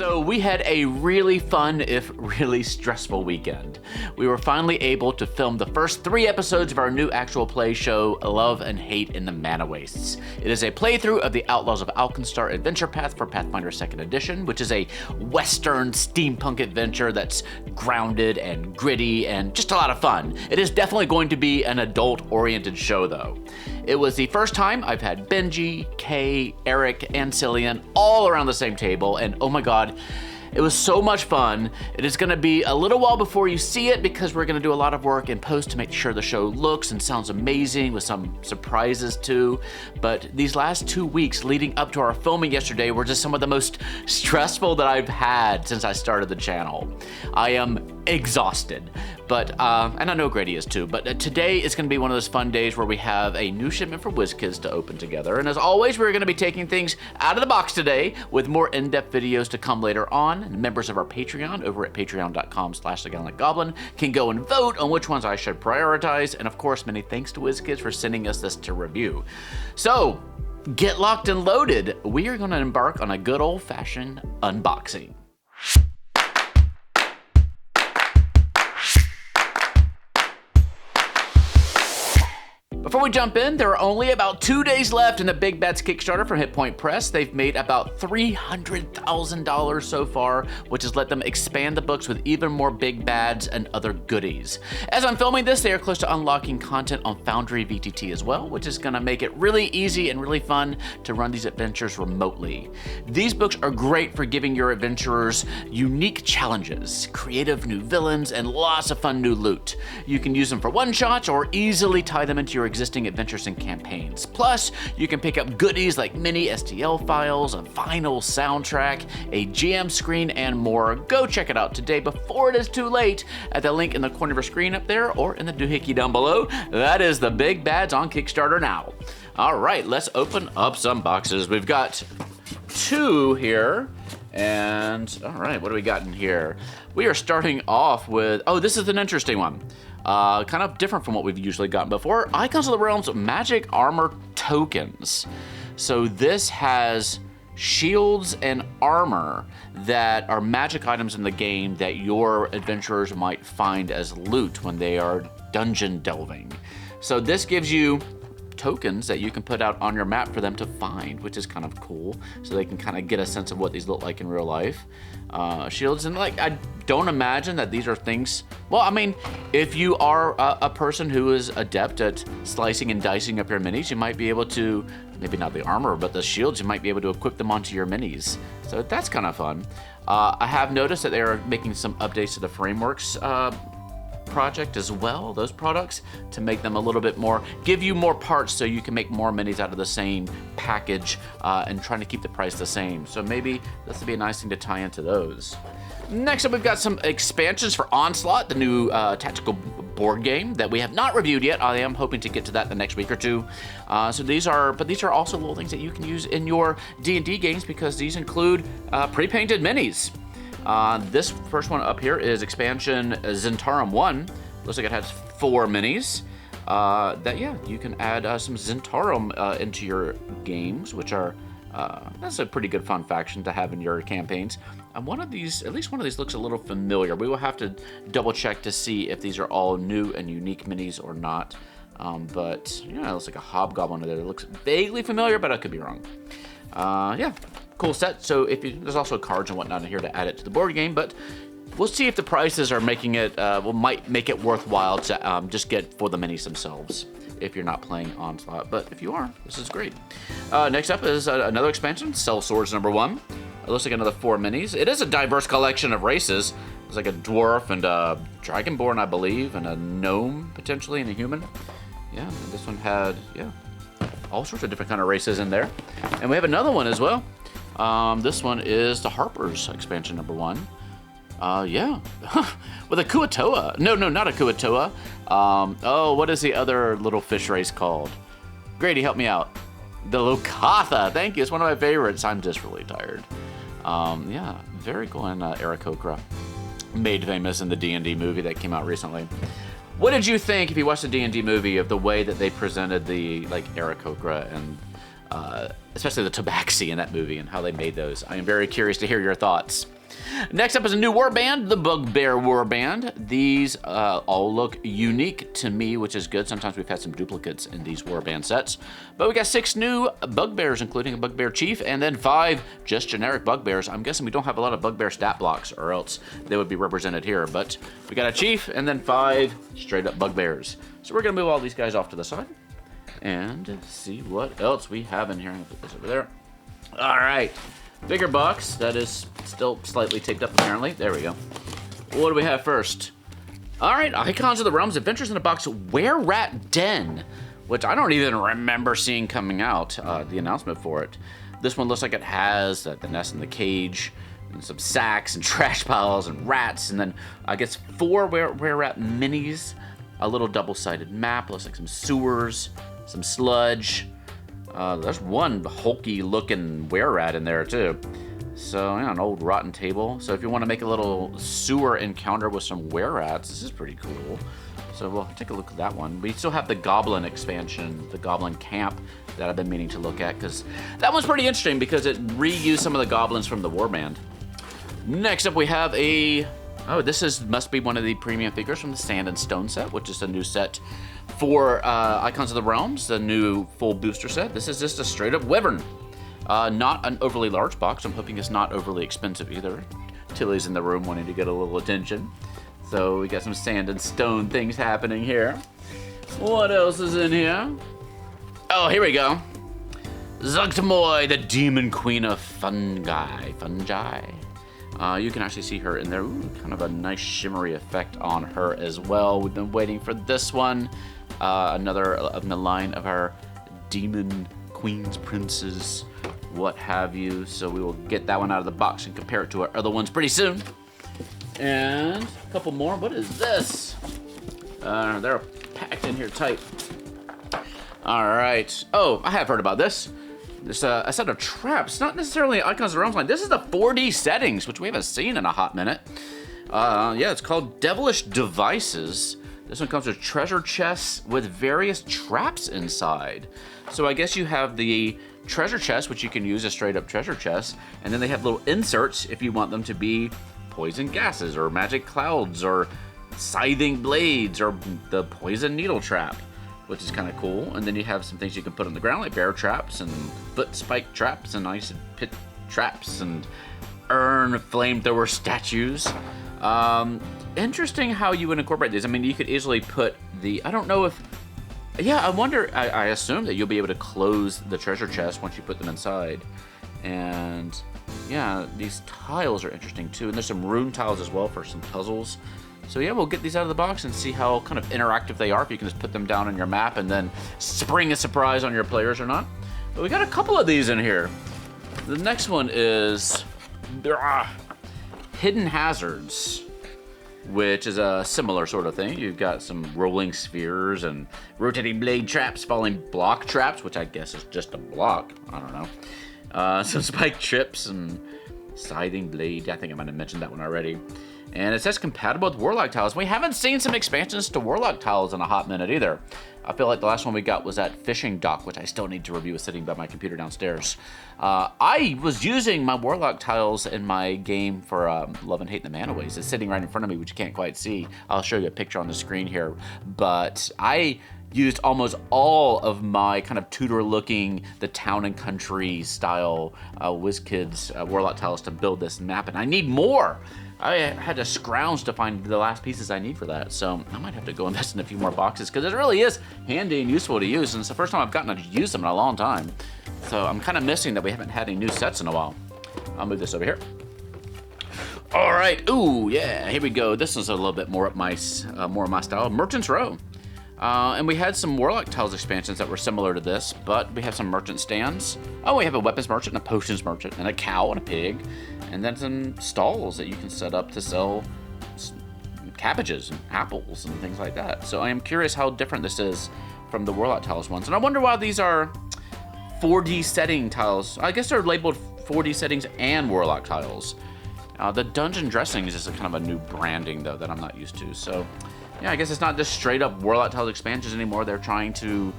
So we had a really fun, if really stressful weekend. We were finally able to film the first 3 episodes of our new actual play show, Love and Hate in the Mana Wastes. It is a playthrough of the Outlaws of Alkenstar adventure path for Pathfinder 2nd Edition, which is a Western steampunk adventure that's grounded and gritty and just a lot of fun. It is definitely going to be an adult-oriented show, though. It was the first time I've had Benji, Kay, Eric, and Cillian all around the same table, and oh my god, it was so much fun. It is going to be a little while before you see it because we're going to do a lot of work in post to make sure the show looks and sounds amazing with some surprises too. But these last 2 weeks leading up to our filming yesterday were just some of the most stressful that I've had since I started the channel. I am exhausted, but and I know Grady is too, but today is going to be one of those fun days where we have a new shipment for WizKids to open together. And as always, we're going to be taking things out of the box today with more in-depth videos to come later on. Members of our Patreon over at patreon.com/thegalacgoblin can go and vote on which ones I should prioritize. And of course, many thanks to WizKids for sending us this to review. So get locked and loaded. We are going to embark on a good old-fashioned unboxing. Before we jump in, there are only about 2 days left in the Big Bad's Kickstarter from Hit Point Press. They've made about $300,000 so far, which has let them expand the books with even more Big Bads and other goodies. As I'm filming this, they are close to unlocking content on Foundry VTT as well, which is going to make it really easy and really fun to run these adventures remotely. These books are great for giving your adventurers unique challenges, creative new villains, and lots of fun new loot. You can use them for one-shots or easily tie them into your existing adventures and campaigns. Plus, you can pick up goodies like mini STL files, a vinyl soundtrack, a GM screen, and more. Go check it out today before it is too late at the link in the corner of your screen up there or in the doohickey down below. That is the Big Bads on Kickstarter now. All right, let's open up some boxes. We've got 2 here. And all right, what do we got in here? We are starting off with, oh, this is an interesting one. Kind of different from what we've usually gotten before. Icons of the Realm's magic armor tokens. So this has shields and armor that are magic items in the game that your adventurers might find as loot when they are dungeon delving. So this gives you tokens that you can put out on your map for them to find, which is kind of cool, so they can kind of get a sense of what these look like in real life. Shields, and like, I don't imagine that these are things, well, I mean, if you are a person who is adept at slicing and dicing up your minis, you might be able to, maybe not the armor, but the shields, you might be able to equip them onto your minis. So that's kind of fun. I have noticed that they are making some updates to the frameworks project as well, those products, to make them a little bit more, give you more parts so you can make more minis out of the same package, and trying to keep the price the same. So maybe this would be a nice thing to tie into those. Next up, we've got some expansions for Onslaught, the new tactical board game that we have not reviewed yet. I am hoping to get to that the next week or two. So these are also little things that you can use in your D&D games, because these include pre-painted minis. This first one up here is expansion Zhentarim 1. Looks like it has 4 minis. You can add some Zhentarim into your games, which are, that's a pretty good fun faction to have in your campaigns. And one of these, at least one of these, looks a little familiar. We will have to double check to see if these are all new and unique minis or not. But yeah, it looks like a hobgoblin there. It looks vaguely familiar, but I could be wrong. Yeah, cool set. So there's also cards and whatnot in here to add it to the board game, but we'll see if the prices are making it, might make it worthwhile to just get for the minis themselves if you're not playing Onslaught. But if you are, this is great. Next up is another expansion, Sellswords number 1. It looks like another 4 minis. It is a diverse collection of races. There's like a dwarf and a dragonborn, I believe, and a gnome potentially, and a human. Yeah, and this one had, all sorts of different kind of races in there. And we have another one as well. This one is the Harpers expansion number 1. With a Kuatoa. No, not a Kuatoa. What is the other little fish race called? Grady, help me out. The Lokatha. Thank you. It's one of my favorites. I'm just really tired. Very cool. And Aarakocra, made famous in the D&D movie that came out recently. What did you think, if you watched the D&D movie, of the way that they presented the Aarakocra and especially the tabaxi in that movie and how they made those. I am very curious to hear your thoughts. Next up is a new warband, the Bugbear Warband. These all look unique to me, which is good. Sometimes we've had some duplicates in these warband sets. But we got 6 new bugbears, including a bugbear chief, and then 5 just generic bugbears. I'm guessing we don't have a lot of bugbear stat blocks, or else they would be represented here. But we got a chief and then 5 straight up bugbears. So we're going to move all these guys off to the side and see what else we have in here. I'm going to put this over there. All right. Bigger box that is still slightly taped up apparently. There we go. What do we have first? All right, Icons of the Realms, Adventures in a Box, Wererat Den, which I don't even remember seeing coming out, the announcement for it. This one looks like it has the nest in the cage, and some sacks and trash piles and rats, and then I guess 4 Wererat minis, a little double-sided map, looks like some sewers, some sludge. There's one hulky looking Wererat in there too. So yeah, an old rotten table. So if you want to make a little sewer encounter with some Wererats, this is pretty cool. So we'll take a look at that one. We still have the Goblin expansion, the Goblin camp that I've been meaning to look at, because that one's pretty interesting because it reused some of the goblins from the Warband. Next up we have a, must be one of the premium figures from the Sand and Stone set, which is a new set for Icons of the Realms, the new full booster set. This is just a straight up Wyvern. Not an overly large box. I'm hoping it's not overly expensive either. Tilly's in the room wanting to get a little attention. So we got some Sand and Stone things happening here. What else is in here? Oh, here we go. Zhentarim, the Demon Queen of Fungi. You can actually see her in there. Ooh, kind of a nice shimmery effect on her as well. We've been waiting for this one. Another of the line of our demon queens, princes, what have you. So we will get that one out of the box and compare it to our other ones pretty soon. And a couple more. What is this? They're packed in here tight. All right. Oh, I have heard about this. There's a set of traps, not necessarily Icons of the Realms line. This is the 4D settings, which we haven't seen in a hot minute. Yeah, it's called Devilish Devices. This one comes with treasure chests with various traps inside. So I guess you have the treasure chest, which you can use as straight up treasure chests, and then they have little inserts if you want them to be poison gases or magic clouds or scything blades or the poison needle trap, which is kind of cool. And then you have some things you can put on the ground, like bear traps and foot spike traps and ice pit traps and urn flamethrower statues. Interesting how you would incorporate these. I mean, you could easily put the, I don't know if, yeah, I wonder, I assume that you'll be able to close the treasure chest once you put them inside. And yeah, these tiles are interesting too. And there's some rune tiles as well for some puzzles. So yeah, we'll get these out of the box and see how kind of interactive they are, if you can just put them down on your map and then spring a surprise on your players or not. But we got a couple of these in here. The next one is Hidden Hazards, which is a similar sort of thing. You've got some rolling spheres and rotating blade traps, falling block traps, which I guess is just a block. I don't know. Some spike chips and scything blade. I think I might have mentioned that one already. And it says compatible with Warlock tiles. We haven't seen some expansions to Warlock tiles in a hot minute either. I feel like the last one we got was that fishing dock, which I still need to review. It's sitting by my computer downstairs. I was using my Warlock tiles in my game for Love and Hate the Manaways. It's sitting right in front of me, which you can't quite see. I'll show you a picture on the screen here. But I used almost all of my kind of Tudor-looking, the town and country style WizKids Warlock tiles to build this map, and I need more. I had to scrounge to find the last pieces I need for that, so I might have to go invest in a few more boxes because it really is handy and useful to use, and it's the first time I've gotten to use them in a long time. So I'm kind of missing that we haven't had any new sets in a while. I'll move this over here. All right, ooh, yeah, here we go. This is a little bit more of my style, Merchant's Row. And we had some Warlock Tiles expansions that were similar to this, but we have some merchant stands. Oh, we have a weapons merchant, and a potions merchant, and a cow and a pig, and then some stalls that you can set up to sell cabbages and apples and things like that. So I am curious how different this is from the Warlock Tiles ones. And I wonder why these are 4D setting tiles. I guess they're labeled 4D settings and Warlock tiles. The dungeon dressing is just a kind of a new branding, though, that I'm not used to. So yeah, I guess it's not just straight up Warlock Tiles expansions anymore. They're trying to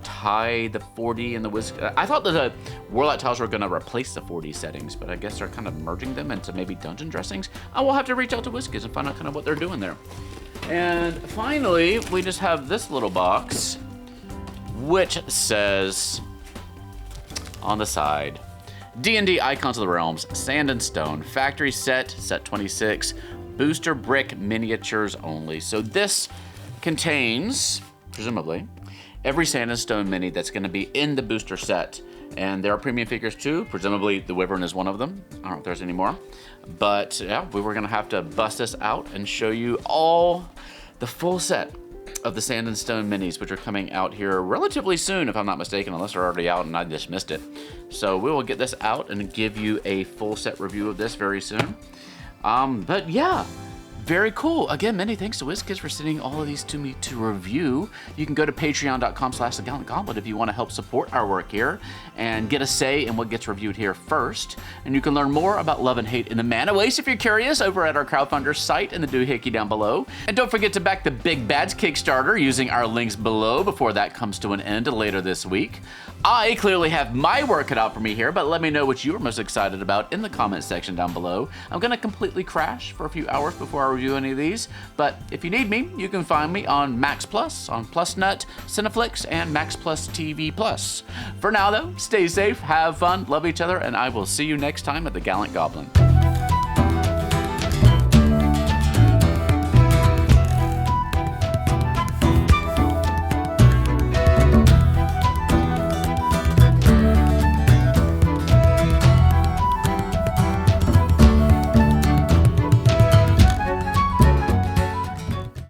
tie the 40 and the I thought that the Warlock tiles were gonna replace the 40 settings, but I guess they're kind of merging them into maybe dungeon dressings. I will have to reach out to WizKids and find out kind of what they're doing there. And finally, we just have this little box, which says on the side, D&D Icons of the Realms, Sand and Stone, Factory Set, Set 26, Booster Brick Miniatures only. So this contains, presumably, every Sand and Stone mini that's going to be in the booster set. And there are premium figures too. Presumably the Wyvern is one of them. I don't know if there's any more. But yeah, we were going to have to bust this out and show you all the full set of the Sand and Stone minis, which are coming out here relatively soon, if I'm not mistaken, unless they're already out and I just missed it. So we will get this out and give you a full set review of this very soon. But yeah, very cool. Again, many thanks to WizKids for sending all of these to me to review. You can go to patreon.com/thegallantgauntlet if you want to help support our work here and get a say in what gets reviewed here first. And you can learn more about Love and Hate in the Mana Waste if you're curious over at our crowdfunder site in the doohickey down below. And don't forget to back the Big Bad's Kickstarter using our links below before that comes to an end later this week. I clearly have my work cut out for me here, but let me know what you are most excited about in the comment section down below. I'm gonna completely crash for a few hours before I review any of these, but if you need me, you can find me on Max Plus, on PlusNut, Cineflix, and Max Plus TV Plus. For now though, stay safe, have fun, love each other, and I will see you next time at the Gallant Goblin.